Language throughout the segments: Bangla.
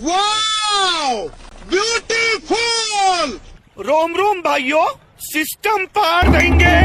Wow beautiful. रोम रोम भाइयों, सिस्टम पार देंगे।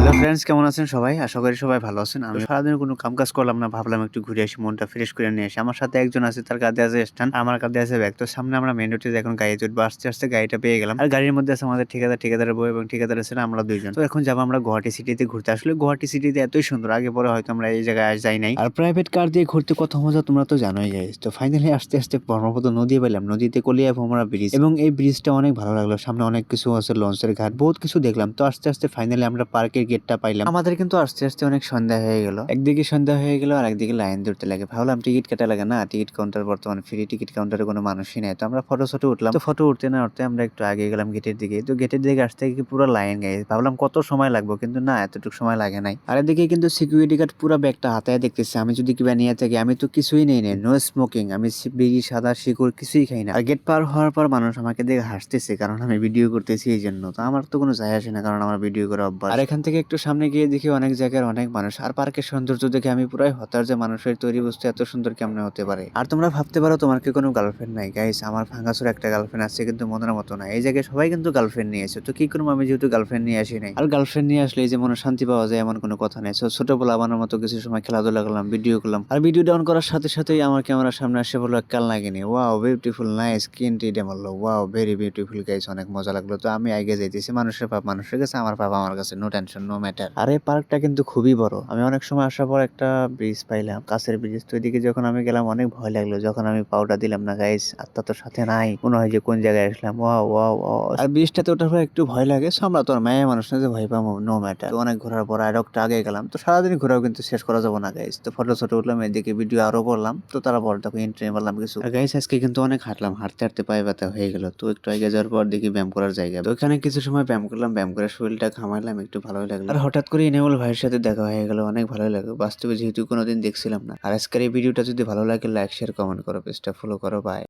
হ্যালো ফ্রেন্ডস, কেমন আছেন সবাই? আশা করি সবাই ভালো আছেন। আমি সারাদিন কোনো কাম কাজ করলাম না, ভাবলাম একটু ঘুরে আসি, মনটা ফ্রেশ করে নিয়ে আসি। আমার সাথে একজন আছে, তার কাঁধে আছে স্ট্যান্ড, আমার কাঁধে আছে ব্যাগ। তো সামনে আমরা মেন রোডে এখন গাড়িতে উঠবো। আস্তে আস্তে গাড়িটা পেয়ে গেলাম। আর গাড়ির মধ্যে আছে আমাদের ঠিকাদারের বউ এবং ঠিকাদারের ছেলে, আমরা দুইজন। তো এখন যাবো আমরা গুয়াহাটি সিটিতে ঘুরতে। আসলে গুয়াহাটি সিটিতে এতই সুন্দর, আগে পরে হয়তো আমরা এই জায়গায় যাই নাই। আর প্রাইভেট কার দিয়ে ঘুরতে কত মজা তোমরা তো জানোই গাইস। তো ফাইনালি আস্তে আস্তে ব্রহ্মপুত্র নদী পেলাম, নদীতে কলিয়া ভোমরা ব্রিজ, এবং এই ব্রিজটা অনেক ভালো লাগলো। সামনে অনেক কিছু আছে, লঞ্চের ঘাট, বহুত কিছু দেখলাম। তো আস্তে আস্তে ফাইনালি আমরা পার্কের গেটটা পাইলাম। আমাদের কিন্তু আস্তে আস্তে অনেক সন্ধ্যা হয়ে গেল। একদিকে সন্ধ্যা হয়ে গেল আর একদিকে লাইন ধরতে লাগে। ভাবলাম টিকিট কাটা লাগে না, টিকিট কাউন্টার বর্তমানে ফ্রি, টিকিট কাউন্টারে কোনো মানুষই নেই। তো আমরা ফটো উঠলাম। তো ফটো উঠতে না উঠতে আমরা একটু আগে গেলাম গেটের দিকে। তো গেটের দিকে আসতে গিয়ে পুরো লাইন গাইস, ভাবলাম কত সময় লাগবে, কিন্তু না, এতটুকু সময় লাগে নাই। আর এদিকে কিন্তু সিকিউরিটি গার্ড পুরো ব্যাগটা হাতায় দেখতেছে। আমি যদি কিবা নিয়ে থাকি, আমি তো কিছুই নেই, নো স্মোকিং, আমি বিড়ি সাদা শিকড় কিছুই খাই না। আর গেট পার হওয়ার পর মানুষ আমাকে দেখে হাসতেছে, কারণ আমি ভিডিও করতেছি এই জন্য। তো আমার তো কোনো যায় আসে না, কারণ আমার ভিডিও করা অভ্যাস। আর এখান থেকে একটু সামনে গিয়ে দেখি অনেক জায়গার অনেক মানুষ। আর পার্কের সৌন্দর্য দেখে আমি পুরাই হতাশ যে মানুষের তৈরি বস্তু এত সুন্দর কেমনে হতে পারে। আর তোমরা ভাবতে পারো তোমার কি কোনো গার্লফ্রেন্ড নাই? গাইস, আমার ভাঙাচোর একটা গার্লফ্রেন্ড আছে, কিন্তু মনের মতো না। এই জায়গায় সবাই কিন্তু গার্লফ্রেন্ড নিয়েছে, তো কি করবো, আমি যেহেতু গার্লফ্রেন্ড নিয়ে আসি নাই। আর গার্লফ্রেন্ড নিয়ে আসলে এই যে মনে শান্তি পাওয়া যায় এমন কোনো কথা নেই। ছোটবেলা আমার মতো কিছু সময় খেলাধুলা করলাম, ভিডিও করলাম। আর ভিডিও ডাউন করার সাথে সাথেই আমার ক্যামেরার সামনে আসে বললো কাল লাগেনি, ওয়াও বিউটিফুল, নাইস স্কিন টিডে মারলো, ওয়াও ভেরি বিউটিফুল গাইস, অনেক মজা লাগলো। তো আমি আগে যাইতেছি, মানুষের পাপ মানুষের কাছে, আমার পাপ আমার কাছে, নো টেনশন নো ম্যাটার। আর এই পার্কটা কিন্তু খুবই বড়। আমি অনেক সময় আসার পর একটা ব্রিজ পাইলাম, কাছের ব্রিজ। তো এদিকে যখন আমি গেলাম অনেক ভয় লাগলো, যখন আমি পাউডার দিলাম না গাইস, আত্মা তো সাথে নাই, মনে হয় যে কোন জায়গায় আসলাম। Wow wow wow. আর ব্রিজটাতে ওঠার পর একটু ভয় লাগে, আমরা তো আর মেয়ে মানুষ না যে ভয় পাবো, নো ম্যাটার। তো অনেক ঘোরার পর আর একটা আগে গেলাম। তো সারাদিন ঘোরাও কিন্তু শেষ করা যাবো না গাইস। তো ফটো উঠলাম, এদিকে ভিডিও আরো করলাম। তো তারপর তখন এন্ট্রি মারলাম কিছু। আর গাইস আজকে কিন্তু অনেক হাঁটলাম, হাঁটতে হাঁটতে পায়ে ব্যথা হয়ে গেল। তো একটু আগে যাওয়ার পর দেখি ব্যায়াম করার জায়গা। তো ওখানে কিছু সময় ব্যায়াম করলাম, ব্যায়াম করে শরীরটা ঘামাইলাম, একটু ভালোই লাগলো। আর হঠাৎ করে ইনেমল ভাইয়ের সাথে দেখা হয়ে গেল, অনেক ভালোই লাগলো, বাস্তবে যেহেতু কোনোদিন দেখছিলাম না। আর আজকের এই ভিডিওটা যদি ভালো লাগে, লাইক শেয়ার কমেন্ট করো, পেজটা ফলো করো, বাই।